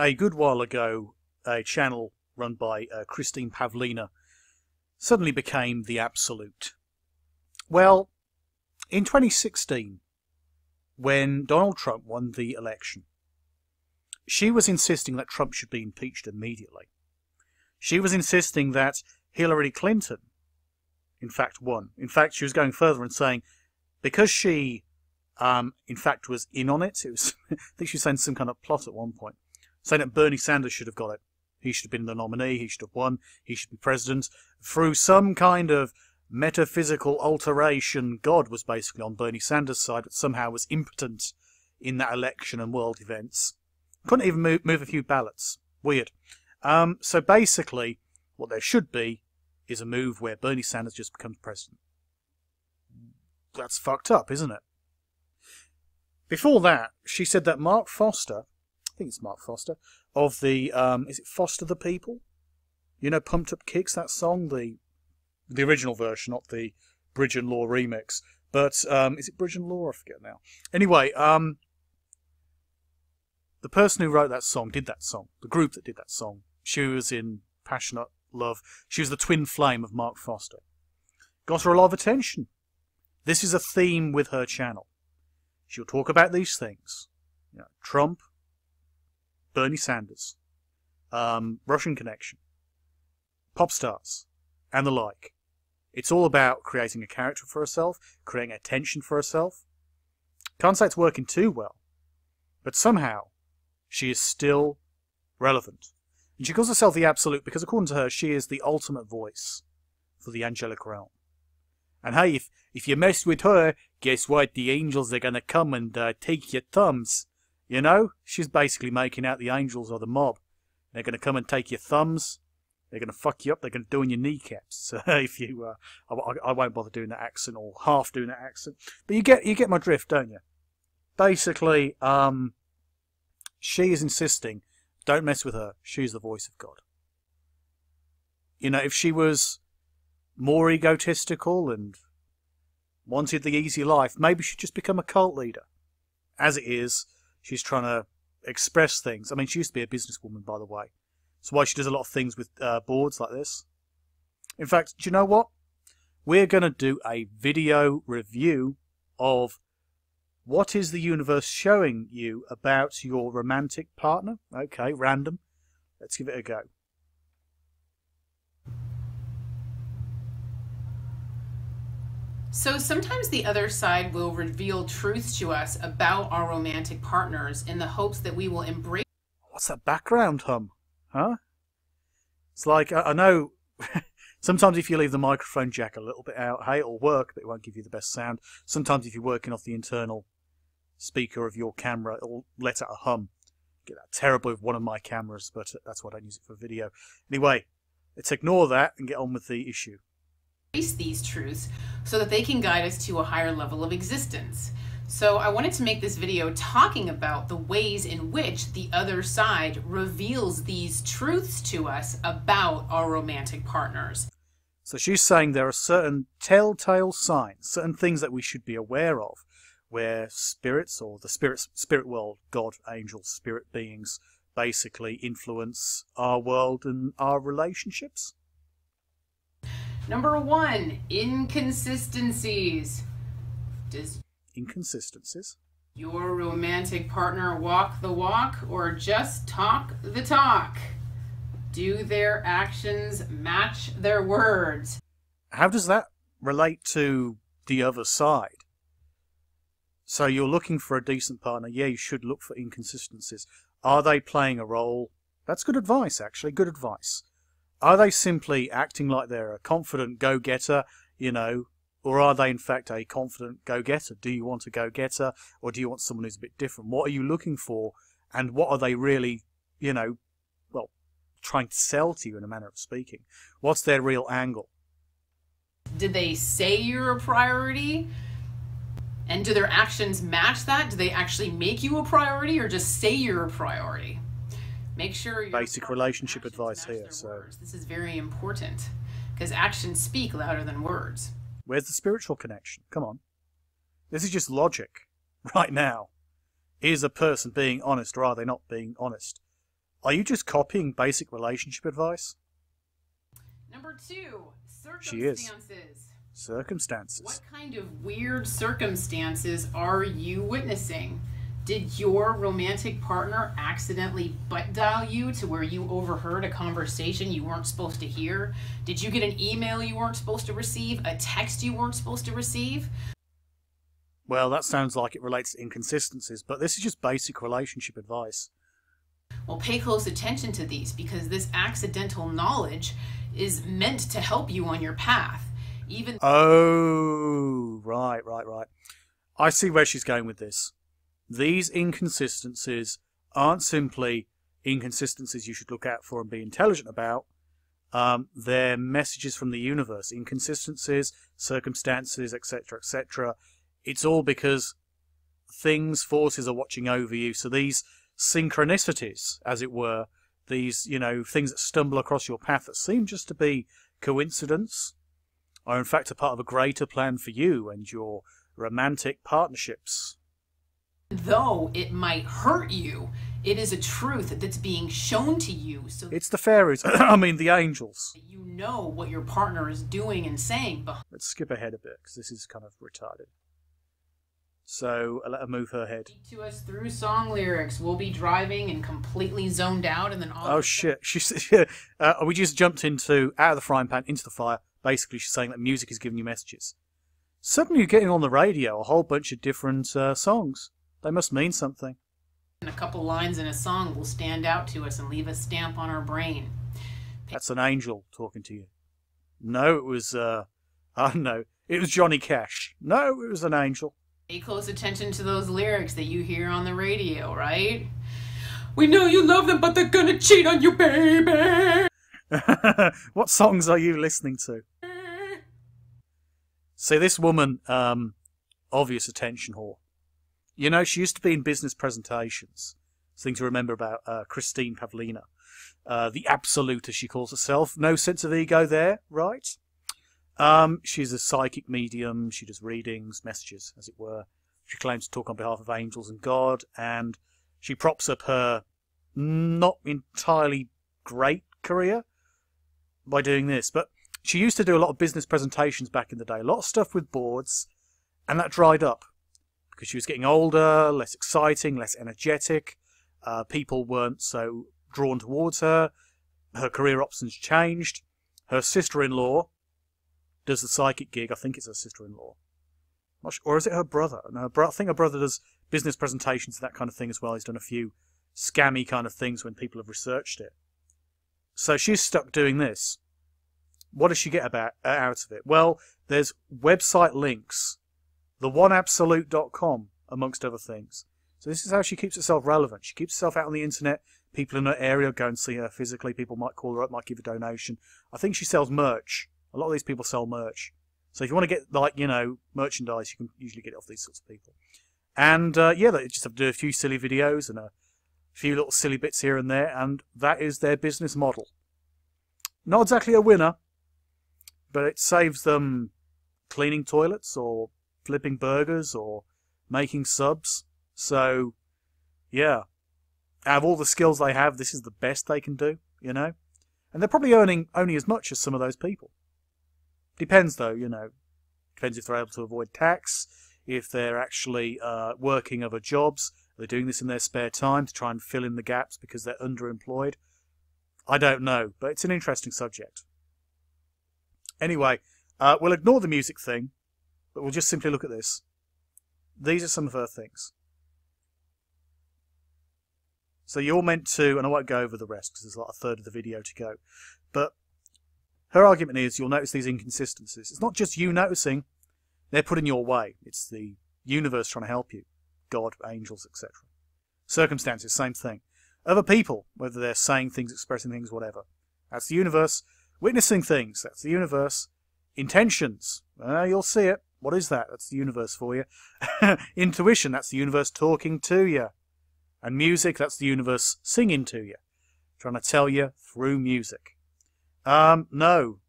a good while ago, a channel run by Christine Pavlina suddenly became the absolute. Well, in 2016, when Donald Trump won the election, she was insisting that Trump should be impeached immediately. She was insisting that Hillary Clinton, in fact, won. In fact, she was going further and saying, because she, in fact, was in on it, I think she was saying some kind of plot at one point, saying that Bernie Sanders should have got it. He should have been the nominee, he should have won, he should be president. Through some kind of metaphysical alteration, God was basically on Bernie Sanders' side, but somehow was impotent in that election and world events. Couldn't even move a few ballots. Weird. So basically, what there should be is a move where Bernie Sanders just becomes president. That's fucked up, isn't it? Before that, she said that Mark Foster, I think it's Mark Foster, of the, is it Foster the People? You know, Pumped Up Kicks, that song, the original version, not the Bridge and Law remix. But, is it Bridge and Law? I forget now. Anyway, the person who wrote that song, did that song, the group that did that song, she was in passionate love. She was the twin flame of Mark Foster. Got her a lot of attention. This is a theme with her channel. She'll talk about these things. You know, Trump, Bernie Sanders, Russian connection, pop stars, and the like. It's all about creating a character for herself, creating attention for herself. Can't say it's working too well, but somehow she is still relevant. And she calls herself the Absolute because, according to her, she is the ultimate voice for the angelic realm. And hey, if you mess with her, guess what? The angels are going to come and take your thumbs. You know? She's basically making out the angels are the mob. They're going to come and take your thumbs. They're going to fuck you up. They're going to do in your kneecaps. So if you, I won't bother doing that accent or half doing that accent. But you get my drift, don't you? Basically, she is insisting, don't mess with her. She's the voice of God. You know, if she was more egotistical and wanted the easy life, maybe she'd just become a cult leader. As it is, she's trying to express things. I mean, she used to be a businesswoman, by the way. That's why she does a lot of things with boards like this. In fact, do you know what? We're going to do a video review of what is the universe showing you about your romantic partner. Okay, random. Let's give it a go. So sometimes the other side will reveal truths to us about our romantic partners in the hopes that we will embrace. What's that background hum? Huh? It's like, I know, sometimes if you leave the microphone jack a little bit out, hey, it'll work, but it won't give you the best sound. Sometimes if you're working off the internal speaker of your camera, it'll let out a hum. Get that terrible with one of my cameras, but that's why I don't use it for video. Anyway, let's ignore that and get on with the issue. These truths so that they can guide us to a higher level of existence. So I wanted to make this video talking about the ways in which the other side reveals these truths to us about our romantic partners. So she's saying there are certain telltale signs, certain things that we should be aware of, where spirits or the spirit world, God, angels, spirit beings, basically influence our world and our relationships. Number 1, inconsistencies. Inconsistencies? Your romantic partner walk the walk or just talk the talk? Do their actions match their words? How does that relate to the other side? So you're looking for a decent partner. Yeah, you should look for inconsistencies. Are they playing a role? That's good advice, actually. Good advice. Are they simply acting like they're a confident go-getter, you know, or are they in fact a confident go-getter? Do you want a go-getter, or do you want someone who's a bit different? What are you looking for, and what are they really, you know, well, trying to sell to you in a manner of speaking? What's their real angle? Did they say you're a priority? And do their actions match that? Do they actually make you a priority, or just say you're a priority? Make sure your basic relationship advice here. So this is very important because actions speak louder than words. Where's the spiritual connection? Come on. This is just logic right now. Is a person being honest or are they not being honest? Are you just copying basic relationship advice? Number 2, She is. circumstances. Circumstances. What kind of weird circumstances are you witnessing? Did your romantic partner accidentally butt dial you to where you overheard a conversation you weren't supposed to hear? Did you get an email you weren't supposed to receive? A text you weren't supposed to receive? Well, that sounds like it relates to inconsistencies, but this is just basic relationship advice. Well, pay close attention to these, because this accidental knowledge is meant to help you on your path. Even Oh, right. I see where she's going with this. These inconsistencies aren't simply inconsistencies you should look out for and be intelligent about. They're messages from the universe. Inconsistencies, circumstances, etc., etc. It's all because forces are watching over you. So these synchronicities, as it were, these, things that stumble across your path that seem just to be coincidence, are in fact a part of a greater plan for you and your romantic partnerships. though it might hurt you, it is a truth that's being shown to you, so It's the fairies. I mean, the angels. that you know what your partner is doing and saying Let's skip ahead a bit, because this is kind of retarded. So, let her move her head. to us through song lyrics. We'll be driving and completely zoned out, and then all Oh, of a shit. We just jumped out of the frying pan, into the fire. Basically, she's saying that music is giving you messages. Suddenly you're getting on the radio a whole bunch of different songs. They must mean something. sudden, a couple lines in a song will stand out to us and leave a stamp on our brain. That's an angel talking to you. No, it was, no, it was Johnny Cash. No, it was an angel. Pay close attention to those lyrics that you hear on the radio, right? We know you love them, but they're gonna cheat on you, baby! What songs are you listening to? See, this woman, obvious attention whore. You know, she used to be in business presentations. Thing to remember about Christine Pavlina. The absolute, as she calls herself. No sense of ego there, right? She's a psychic medium. She does readings, messages, as it were. She claims to talk on behalf of angels and God, and she props up her not entirely great career by doing this. But she used to do a lot of business presentations back in the day, a lot of stuff with boards, and that dried up because she was getting older, less exciting, less energetic. People weren't so drawn towards her. Her career options changed. Her sister-in-law does the psychic gig. I think it's her sister-in-law. Or is it her brother? No, I think her brother does business presentations and that kind of thing as well. He's done a few scammy kind of things when people have researched it. So she's stuck doing this. What does she get out of it? Well, there's website links. TheOneAbsolute.com, amongst other things. So this is how she keeps herself relevant. She keeps herself out on the internet. People in her area go and see her physically. People might call her up, might give a donation. I think she sells merch. A lot of these people sell merch. So if you want to get, like, merchandise, you can usually get it off these sorts of people. And, yeah, they just have to do a few silly videos and a few little silly bits here and there, and that is their business model. Not exactly a winner, but it saves them cleaning toilets or flipping burgers or making subs. So, yeah, out of all the skills they have, this is the best they can do, And they're probably earning only as much as some of those people. Depends, though, Depends if they're able to avoid tax, if they're actually working other jobs. They're doing this in their spare time to try and fill in the gaps because they're underemployed. I don't know, but it's an interesting subject. Anyway, we'll ignore the music thing, but we'll just simply look at this. These are some of her things. So you're meant to, and I won't go over the rest because there's like a third of the video to go, but her argument is you'll notice these inconsistencies. It's not just you noticing, they're put in your way. It's the universe trying to help you. God, angels, etc. Circumstances, same thing. Other people, whether they're saying things, expressing things, whatever. That's the universe. Witnessing things, that's the universe. Intentions, you'll see it. What is that? That's the universe for you. Intuition, that's the universe talking to you. And music, that's the universe singing to you. Trying to tell you through music. No.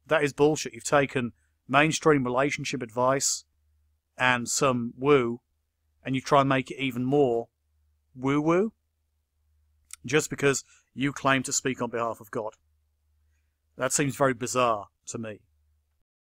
That is bullshit. You've taken mainstream relationship advice and some woo, and you try and make it even more woo-woo. just because you claim to speak on behalf of God. That seems very bizarre to me.